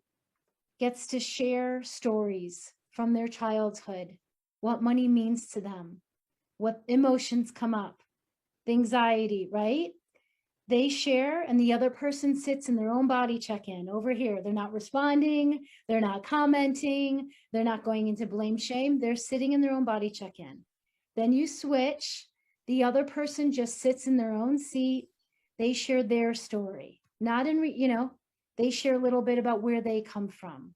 Speaker 2: gets to share stories from their childhood, what money means to them, what emotions come up, the anxiety, right? They share, and the other person sits in their own body check-in over here. They're not responding, they're not commenting, they're not going into blame, shame. They're sitting in their own body check-in. Then you switch. The other person just sits in their own seat. They share their story, not in, they share a little bit about where they come from,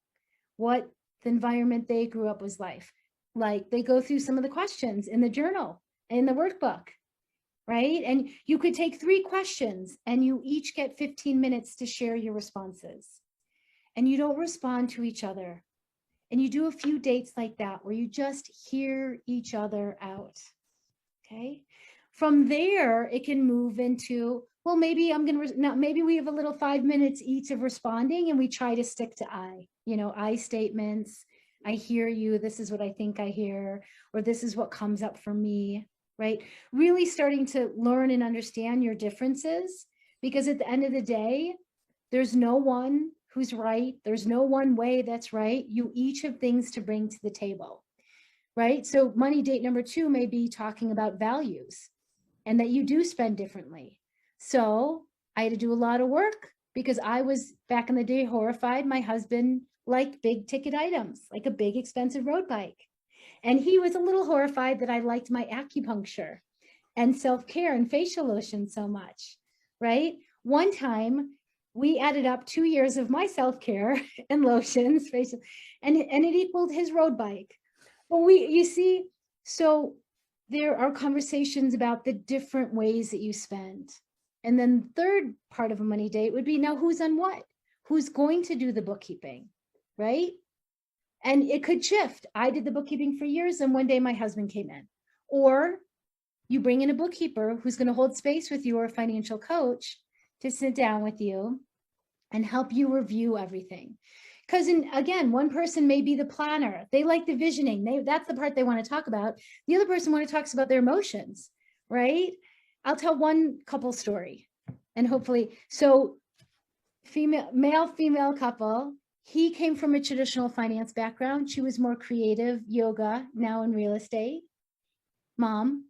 Speaker 2: what the environment they grew up was like they go through some of the questions in the journal, in the workbook, right? And you could take 3 questions and you each get 15 minutes to share your responses. And you don't respond to each other. And you do a few dates like that where you just hear each other out. Okay. From there, it can move into, well, maybe maybe we have a little 5 minutes each of responding and we try to stick to I statements. I hear you. This is what I think I hear, or this is what comes up for me, right? Really starting to learn and understand your differences, because at the end of the day, there's no one who's right. There's no one way that's right. You each have things to bring to the table, right? So money date number 2 may be talking about values and that you do spend differently. So I had to do a lot of work because I was back in the day horrified. My husband liked big ticket items, like a big expensive road bike. And he was a little horrified that I liked my acupuncture and self-care and facial lotion so much, right? One time we added up 2 years of my self-care and lotions, facial, and it equaled his road bike. But you see, so there are conversations about the different ways that you spend. And then the third part of a money date would be, now who's on what? Who's going to do the bookkeeping, right? And it could shift. I did the bookkeeping for years, and one day my husband came in. Or you bring in a bookkeeper who's going to hold space with you, or a financial coach to sit down with you and help you review everything. Because again, one person may be the planner. They like the visioning. That's the part they want to talk about. The other person want to talk about their emotions, right? I'll tell one couple story, and hopefully, so male, female couple. He came from a traditional finance background. She was more creative, yoga, now in real estate, mom.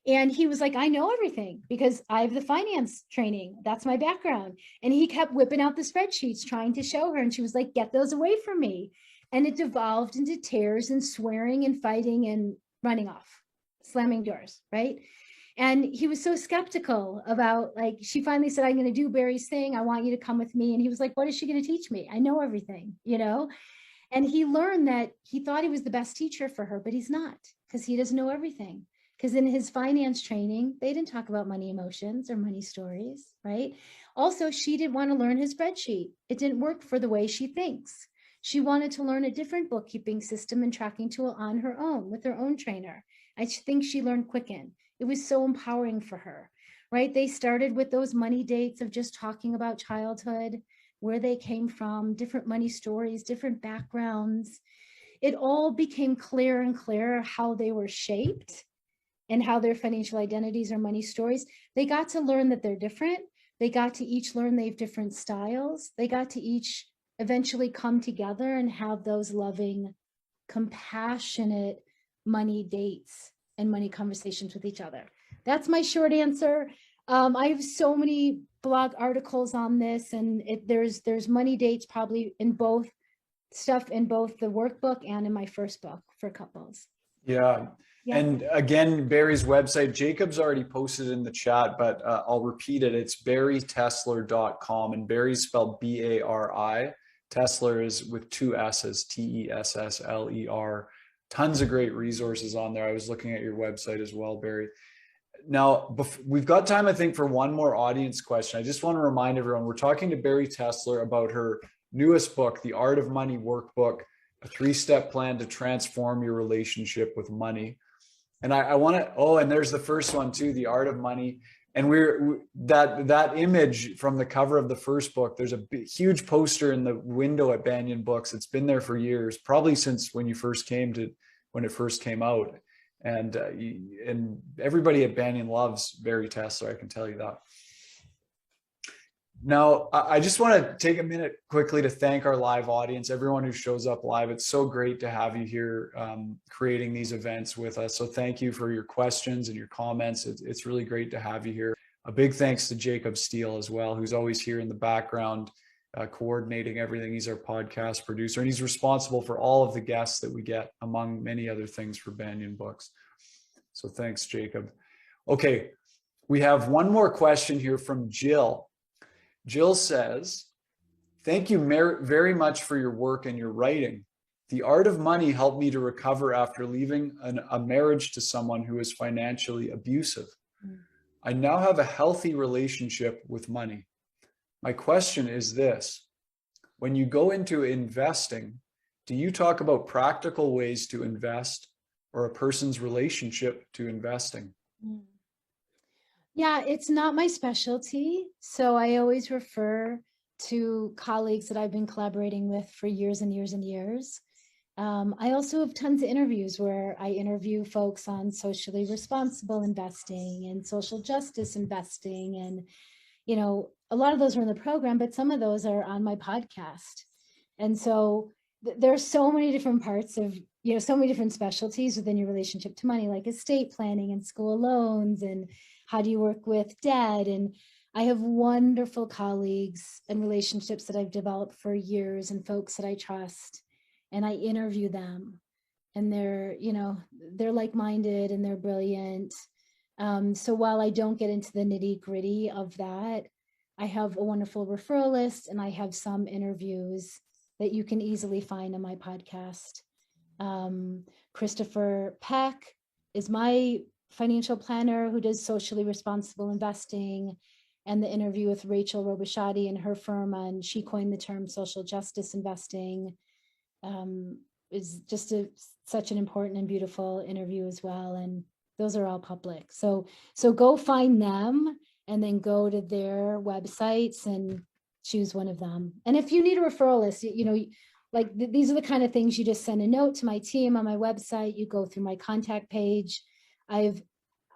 Speaker 2: And he was like, I know everything because I have the finance training. That's my background. And he kept whipping out the spreadsheets, trying to show her. And she was like, get those away from me. And it devolved into tears and swearing and fighting and running off, slamming doors, right? And he was so skeptical about, like, she finally said, I'm going to do Bari's thing. I want you to come with me. And he was like, what is she going to teach me? I know everything, And he learned that he thought he was the best teacher for her, but he's not, because he doesn't know everything. Because in his finance training, they didn't talk about money emotions or money stories, right? Also, she didn't want to learn his spreadsheet. It didn't work for the way she thinks. She wanted to learn a different bookkeeping system and tracking tool on her own with her own trainer. I think she learned Quicken. It was so empowering for her, right? They started with those money dates of just talking about childhood, where they came from, different money stories, different backgrounds. It all became clearer and clearer how they were shaped and how their financial identities or money stories. They got to learn that they're different. They got to each learn they have different styles. They got to each eventually come together and have those loving, compassionate money dates and money conversations with each other. That's my short answer. I have so many blog articles on this, and there's money dates probably in both the workbook and in my first book for couples.
Speaker 1: Yeah.
Speaker 2: Yeah.
Speaker 1: And again, Barry's website, Jacob's already posted in the chat, but I'll repeat it. It's baritessler.com, and Barry's spelled B-A-R-I. Tessler is with two S's, Tessler. Tons of great resources on there. I was looking at your website as well, Barry. Now, we've got time, I think, for one more audience question. I just want to remind everyone, we're talking to Bari Tessler about her newest book, The Art of Money Workbook, a 3-step plan to transform your relationship with money. And I want to, and there's the first one too, The Art of Money. And that image from the cover of the first book, there's a huge poster in the window at Banyan Books. It's been there for years, probably since when it first came out. And everybody at Banyan loves Bari Tessler, I can tell you that. Now, I just want to take a minute quickly to thank our live audience, everyone who shows up live. It's so great to have you here creating these events with us. So thank you for your questions and your comments. It's really great to have you here. A big thanks to Jacob Steele as well, who's always here in the background, coordinating everything. He's our podcast producer, and he's responsible for all of the guests that we get, among many other things, for Banyan Books. So thanks, Jacob. Okay, we have one more question here from Jill. Jill says, thank you very much for your work and your writing. The Art of Money helped me to recover after leaving a marriage to someone who is financially abusive. I now have a healthy relationship with money. My question is this: when you go into investing, do you talk about practical ways to invest or a person's relationship to investing?
Speaker 2: Yeah, it's not my specialty. So I always refer to colleagues that I've been collaborating with for years and years and years. I also have tons of interviews where I interview folks on socially responsible investing and social justice investing. And, you know, a lot of those are in the program, but some of those are on my podcast. And so there's so many different parts of, you know, so many different specialties within your relationship to money, like estate planning and school loans, and how do you work with debt? And I have wonderful colleagues and relationships that I've developed for years and folks that I trust. And I interview them, and they're, you know, they're like-minded and they're brilliant. So while I don't get into the nitty-gritty of that, I have a wonderful referral list, and I have some interviews that you can easily find on my podcast. Christopher Peck is my financial planner who does socially responsible investing, and the interview with Rachel Robichaudi and her firm on, she coined the term social justice investing, is just such an important and beautiful interview as well. And those are all public. So go find them and then go to their websites and choose one of them. And if you need a referral list, you know, like these are the kind of things you just send a note to my team on my website. You go through my contact page. I have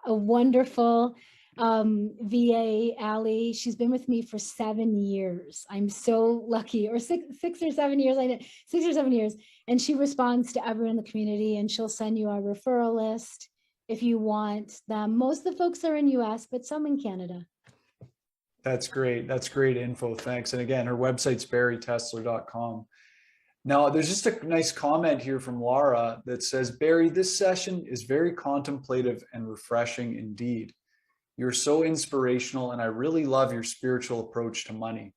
Speaker 2: a wonderful VA, Allie. She's been with me for 7 years. I'm so lucky, or six or 7 years. I know 6 or 7 years. And she responds to everyone in the community, and she'll send you a referral list if you want them. Most of the folks are in US, but some in Canada.
Speaker 1: That's great. That's great info. Thanks. And again, her website's baritessler.com. Now, there's just a nice comment here from Laura that says, Bari, this session is very contemplative and refreshing indeed. You're so inspirational, and I really love your spiritual approach to money.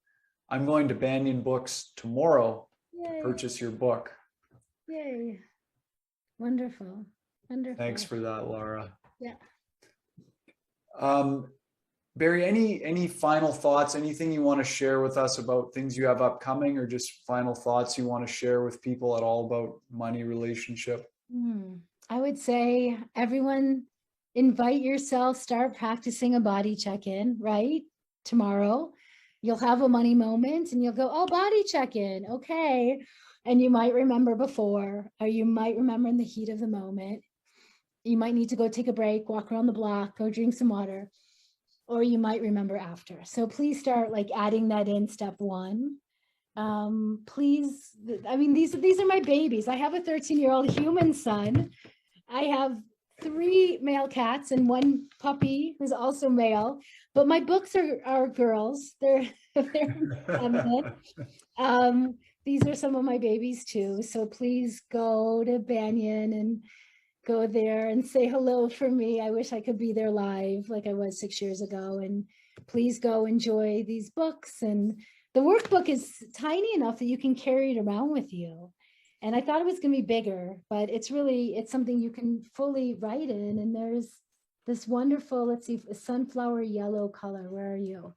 Speaker 1: I'm going to Banyan Books tomorrow to purchase your book.
Speaker 2: Yay. Wonderful. Wonderful.
Speaker 1: Thanks for that, Laura.
Speaker 2: Yeah.
Speaker 1: Bari, any final thoughts, anything you want to share with us about things you have upcoming, or just final thoughts you want to share with people at all about money relationship?
Speaker 2: I would say everyone invite yourself, start practicing a body check-in, right? Tomorrow, you'll have a money moment and you'll go, oh, body check-in. Okay. And you might remember before, or you might remember in the heat of the moment. You might need to go take a break, walk around the block, go drink some water, or you might remember after. So please start like adding that in step one. Please, I mean, these are my babies. I have a 13-year-old human son. I have 3 male cats and 1 puppy who's also male, but my books are girls. They're feminine. These are some of my babies too. So please go to Banyan and go there and say hello for me. I wish I could be there live like I was 6 years ago. And please go enjoy these books. And the workbook is tiny enough that you can carry it around with you. And I thought it was going to be bigger, but it's something you can fully write in. And there's this wonderful, let's see, sunflower yellow color. Where are you?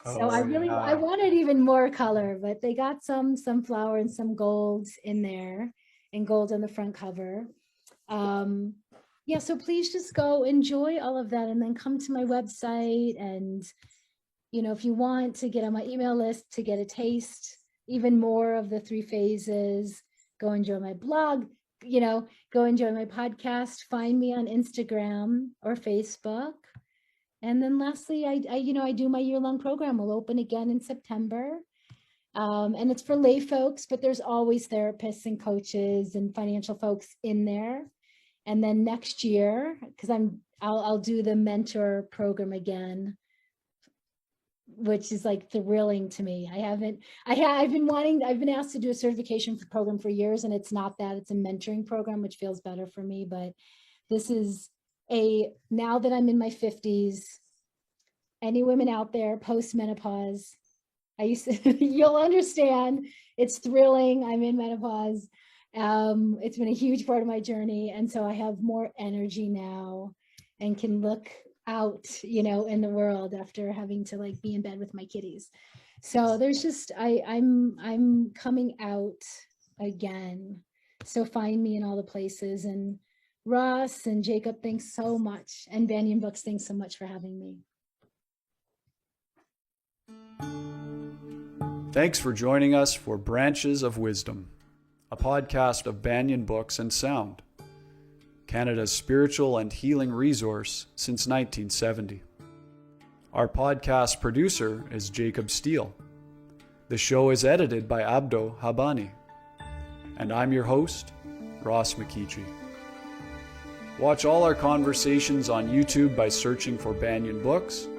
Speaker 2: So I wanted even more color, but they got some sunflower and some gold in there, and gold on the front cover. Yeah, so please just go enjoy all of that and then come to my website. And, if you want to get on my email list to get a taste even more of the 3 phases, go enjoy my blog, go enjoy my podcast, find me on Instagram or Facebook. And then lastly, I do my year-long program. Will open again in September. And it's for lay folks, but there's always therapists and coaches and financial folks in there. And then next year, because I'll do the mentor program again, which is like thrilling to me. I've been asked to do a certification program for years, and it's not that, it's a mentoring program, which feels better for me. But this is now that I'm in my 50s, any women out there post-menopause, you'll understand, it's thrilling. I'm in menopause. It's been a huge part of my journey. And so I have more energy now and can look out, in the world after having to be in bed with my kitties. So there's just, I'm coming out again. So find me in all the places. And Ross and Jacob, thanks so much. And Banyan Books, thanks so much for having me.
Speaker 1: Thanks for joining us for Branches of Wisdom, a podcast of Banyan Books and Sound, Canada's spiritual and healing resource since 1970. Our podcast producer is Jacob Steele. The show is edited by Abdo Habani. And I'm your host, Ross McKeechee. Watch all our conversations on YouTube by searching for Banyan Books,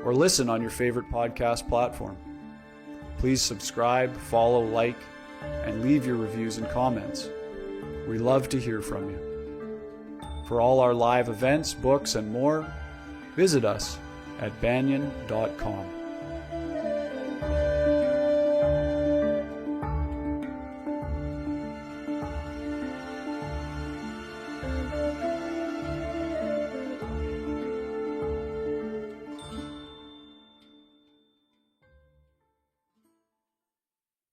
Speaker 1: or listen on your favorite podcast platform. Please subscribe, follow, like, and leave your reviews and comments. We love to hear from you. For all our live events, books, and more, visit us at banyan.com.